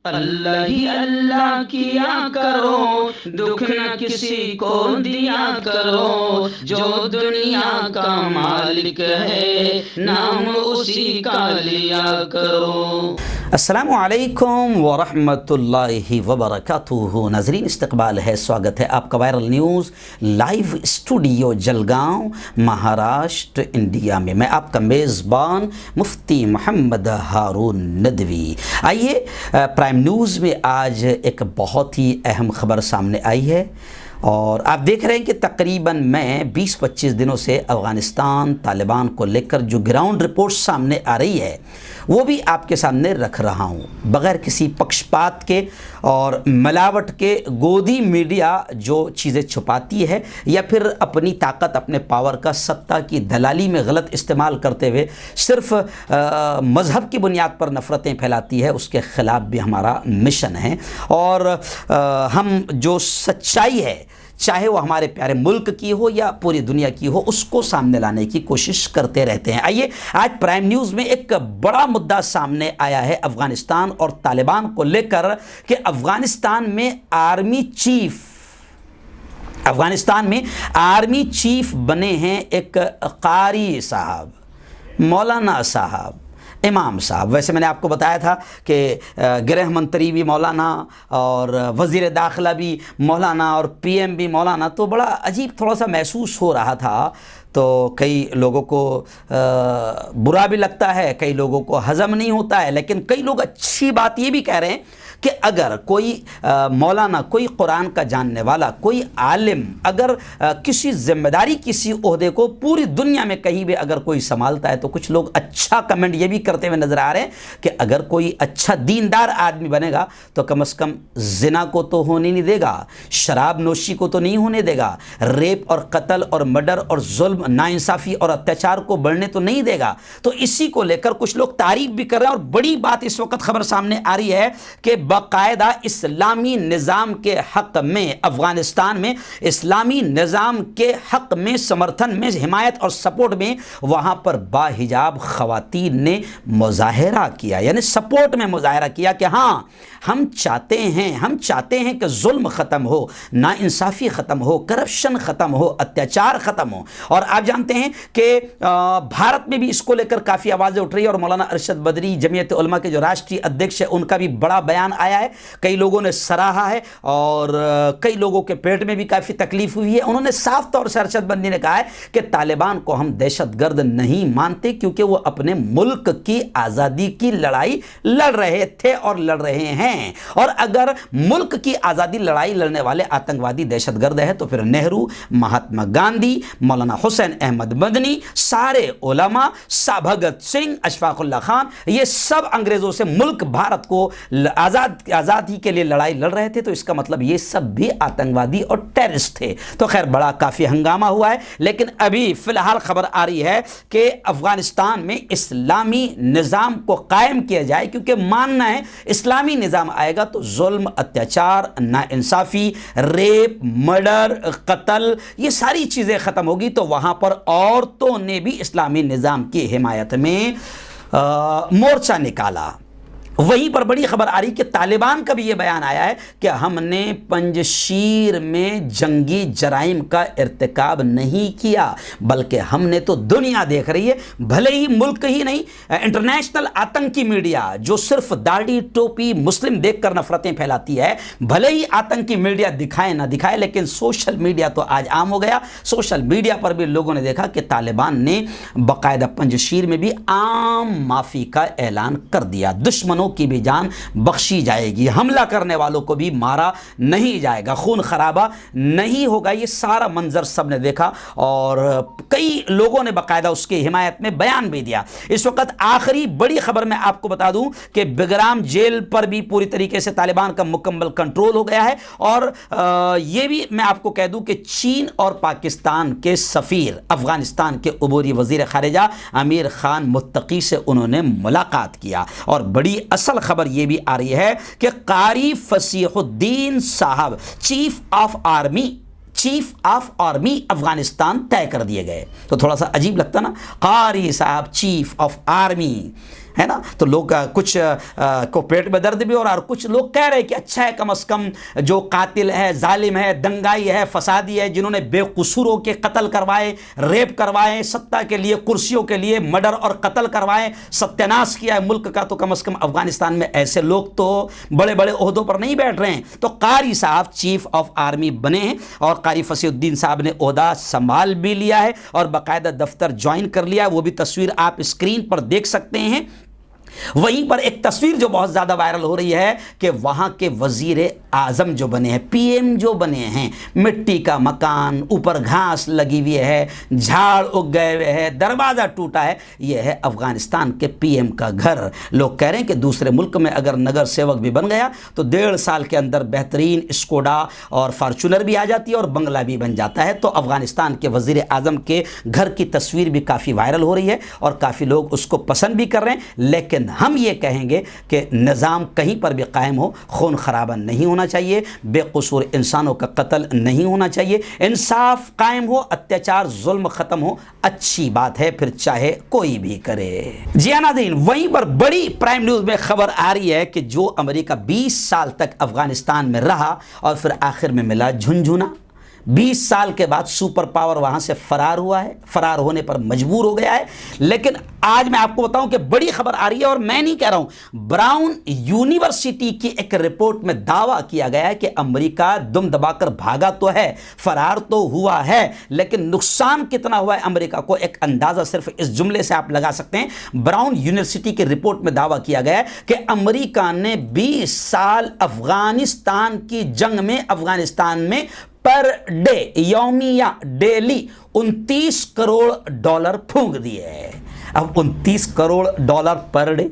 अल्लाह ही अल्लाह किया करो, दुख न किसी को दिया करो। जो दुनिया का मालिक है, नाम उसी का लिया करो। अस्सलामु अलैकुम वरहमतुल्लाहि वबरकातुहू। नाज़रीन, इस्तकबाल है, स्वागत है आपका viral news live studio Jalgaon, Maharashtra, India में। मैं आपका मेज़बान मुफ्ती मोहम्मद हारून नदवी। आइए, प्राइम न्यूज़ में आज एक बहुत ही अहम खबर सामने आई है और आप देख रहे हैं कि तकरीबन मैं 20-25 दिनों से अफ़गानिस्तान तालिबान को लेकर जो ग्राउंड रिपोर्ट सामने आ रही है वो भी आपके सामने रख रहा हूं, बग़ैर किसी पक्षपात के और मिलावट के। गोदी मीडिया जो चीज़ें छुपाती है या फिर अपनी ताकत, अपने पावर का, सत्ता की दलाली में गलत इस्तेमाल करते हुए सिर्फ मज़हब की बुनियाद पर नफ़रतें फैलाती है, उसके ख़िलाफ़ भी हमारा मिशन है। और हम जो सच्चाई है, चाहे वो हमारे प्यारे मुल्क की हो या पूरी दुनिया की हो, उसको सामने लाने की कोशिश करते रहते हैं। आइए, आज प्राइम न्यूज़ में एक बड़ा मुद्दा सामने आया है अफ़गानिस्तान और तालिबान को लेकर कि अफ़गानिस्तान में आर्मी चीफ बने हैं एक कारी साहब, मौलाना साहब, इमाम साहब। वैसे मैंने आपको बताया था कि गृह मंत्री भी मौलाना और वज़ीर दाखिला भी मौलाना और पीएम भी मौलाना, तो बड़ा अजीब थोड़ा सा महसूस हो रहा था। तो कई लोगों को बुरा भी लगता है, कई लोगों को हज़म नहीं होता है, लेकिन कई लोग अच्छी बात ये भी कह रहे हैं कि अगर कोई मौलाना, कोई कुरान का जानने वाला, कोई आलिम अगर किसी जिम्मेदारी, किसी ओहदे को पूरी दुनिया में कहीं भी अगर कोई संभालता है, तो कुछ लोग अच्छा कमेंट ये भी करते हुए नज़र आ रहे हैं कि अगर कोई अच्छा दीनदार आदमी बनेगा तो कम से कम जिना को तो होने नहीं देगा, शराब नोशी को तो नहीं होने देगा, रेप और कत्ल और मर्डर और जुल्म, नाइंसाफ़ी और अत्याचार को बढ़ने तो नहीं देगा। तो इसी को लेकर कुछ लोग तारीफ भी कर रहे हैं। और बड़ी बात इस वक्त खबर सामने आ रही है कि बाकायदा इस्लामी निज़ाम के हक़ में, अफ़गानिस्तान में इस्लामी निज़ाम के हक़ में, समर्थन में, हिमायत और सपोर्ट में वहाँ पर बाहिजाब ख़वातीन ने मुज़ाहरा किया, यानी सपोर्ट में मुज़ाहरा किया कि हाँ, हम चाहते हैं कि जुल्म ख़त्म हो, नाइंसाफ़ी ख़त्म हो, करप्शन ख़त्म हो, अत्याचार ख़त्म हो। और आप जानते हैं कि भारत में भी इसको लेकर काफ़ी आवाज़ें उठ रही है और मौलाना अरशद बदरी, जमीयत उलमा के जो राष्ट्रीय अध्यक्ष है, उनका भी बड़ा बयान आया है। कई लोगों ने सराहा है और कई लोगों के पेट में भी काफ़ी तकलीफ हुई है। उन्होंने साफ तौर से अरशद बदरी ने कहा है कि तालिबान को हम दहशतगर्द नहीं मानते, क्योंकि वो अपने मुल्क की आज़ादी की लड़ाई लड़ रहे थे और लड़ रहे हैं। और अगर मुल्क की आज़ादी लड़ाई लड़ने वाले आतंकवादी दहशतगर्द है तो फिर नेहरू, महात्मा गांधी, मौलाना हुसैन अहमद मदनी, सारे उलमा, भगत सिंह, अशफाकुल्लाह खान, ये सब अंग्रेज़ों से मुल्क भारत को आज़ादी के लिए लड़ाई लड़ रहे थे। तो इसका मतलब ये सब भी आतंकवादी और टेररिस्ट थे। तो खैर, बड़ा काफ़ी हंगामा हुआ है, लेकिन अभी फ़िलहाल खबर आ रही है कि अफ़गानिस्तान में इस्लामी निज़ाम को कायम किया जाए, क्योंकि मानना है इस्लामी निज़ाम आएगा तो जुल्म, अत्याचार, नाइंसाफ़ी, रेप, मर्डर, कत्ल, ये सारी चीज़ें ख़त्म होगी। तो वहाँ पर औरतों ने भी इस्लामी निज़ाम की हिमायत में मोर्चा निकाला। वहीं पर बड़ी खबर आ रही कि तालिबान का भी ये बयान आया है कि हमने पंजशीर में जंगी जराइम का इर्तिकाब नहीं किया, बल्कि हमने तो दुनिया देख रही है, भले ही मुल्क ही नहीं, इंटरनेशनल आतंकी मीडिया जो सिर्फ दाढ़ी टोपी मुस्लिम देखकर नफरतें फैलाती है, भले ही आतंकी मीडिया दिखाए ना दिखाए, लेकिन सोशल मीडिया तो आज आम हो गया। सोशल मीडिया पर भी लोगों ने देखा कि तालिबान ने बाकायदा पंजशीर में भी आम माफ़ी का ऐलान कर दिया। दुश्मनों की भी जान बख्शी जाएगी, हमला करने वालों को भी मारा नहीं जाएगा, खून खराबा नहीं होगा। ये सारा मंजर सबने देखा और कई लोगों ने बाकायदा उसकी हिमायत में बयान भी दिया। इस वक्त आखिरी बड़ी खबर मैं आपको बता दूं कि बिगराम जेल पर भी पूरी तरीके से तालिबान का मुकम्मल कंट्रोल हो गया है। और यह भी मैं आपको कह दूं कि चीन और पाकिस्तान के सफ़ीर, अफगानिस्तान के उबूरी वज़ीर ख़ारिजा आमिर खान मुत्तकी से उन्होंने मुलाकात किया। और बड़ी असल खबर यह भी आ रही है कि कारी फसीहुद्दीन साहब चीफ ऑफ आर्मी अफगानिस्तान तय कर दिए गए। तो थोड़ा सा अजीब लगता ना, कारी साहब चीफ ऑफ आर्मी, है ना। तो लोग कुछ को पेट में दर्द भी हो रहा है और कुछ लोग कह रहे हैं कि अच्छा है, कम से कम जो कातिल है, जालिम है, दंगाई है, फसादी है, जिन्होंने बेकसूरों के कत्ल करवाए, रेप करवाए, सत्ता के लिए, कुर्सियों के लिए मर्डर और कत्ल करवाए, सत्यानाश किया है मुल्क का, तो कम से कम अफगानिस्तान में ऐसे लोग तो बड़े बड़े ओहदों पर नहीं बैठ रहे हैं। तो कारी साहब चीफ ऑफ आर्मी बने हैं और कारी फसीउद्दीन साहब ने ओहदा संभाल भी लिया है और बाकायदा दफ्तर ज्वाइन कर लिया है। वो भी तस्वीर आप स्क्रीन पर देख सकते हैं। वहीं पर एक तस्वीर जो बहुत ज़्यादा वायरल हो रही है कि वहाँ के वजीर आज़म जो बने हैं, पीएम जो बने हैं, मिट्टी का मकान, ऊपर घास लगी हुई है, झाड़ उग गए हुए हैं, दरवाज़ा टूटा है, यह है अफ़गानिस्तान के पीएम का घर। लोग कह रहे हैं कि दूसरे मुल्क में अगर नगर सेवक भी बन गया तो 1.5 साल के अंदर बेहतरीन स्कोडा और फार्चूनर भी आ जाती है और बंगला भी बन जाता है। तो अफ़गानिस्तान के वजीर आज़म के घर की तस्वीर भी काफ़ी वायरल हो रही है और काफ़ी लोग उसको पसंद भी कर रहे हैं। लेकिन हम ये कहेंगे कि निज़ाम कहीं पर भी कायम हो, खून खराबा नहीं होना चाहिए, बेकसूर इंसानों का कत्ल नहीं होना चाहिए, इंसाफ कायम हो, अत्याचार जुल्म ख़त्म हो, अच्छी बात है, फिर चाहे कोई भी करे। जी हाँ नाज़रीन, वहीं पर बड़ी प्राइम न्यूज़ में खबर आ रही है कि जो अमेरिका 20 साल तक अफ़गानिस्तान में रहा और फिर आखिर में मिला झुनझुना, 20 साल के बाद सुपर पावर वहां से फरार हुआ है, फरार होने पर मजबूर हो गया है। लेकिन आज मैं आपको बताऊं कि बड़ी खबर आ रही है और मैं नहीं कह रहा हूं, ब्राउन यूनिवर्सिटी की एक रिपोर्ट में दावा किया गया है कि अमेरिका दुम दबाकर भागा तो है, फरार तो हुआ है, लेकिन नुकसान कितना हुआ है अमेरिका को एक अंदाजा सिर्फ इस जुमले से आप लगा सकते हैं। ब्राउन यूनिवर्सिटी की रिपोर्ट में दावा किया गया है कि अमेरिका ने 20 साल अफगानिस्तान की जंग में, अफगानिस्तान में पर डे, यौमिया, डेली 29 करोड़ डॉलर फूंक दिए हैं। अब 29 करोड़ डॉलर पर डे,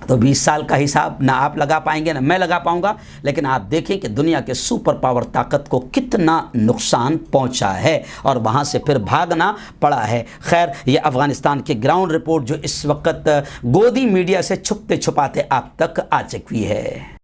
तो 20 साल का हिसाब ना आप लगा पाएंगे ना मैं लगा पाऊंगा, लेकिन आप देखें कि दुनिया के सुपर पावर ताकत को कितना नुकसान पहुंचा है और वहां से फिर भागना पड़ा है। खैर, ये अफगानिस्तान की ग्राउंड रिपोर्ट जो इस वक्त गोदी मीडिया से छुपते छुपाते आप तक आ चुकी है।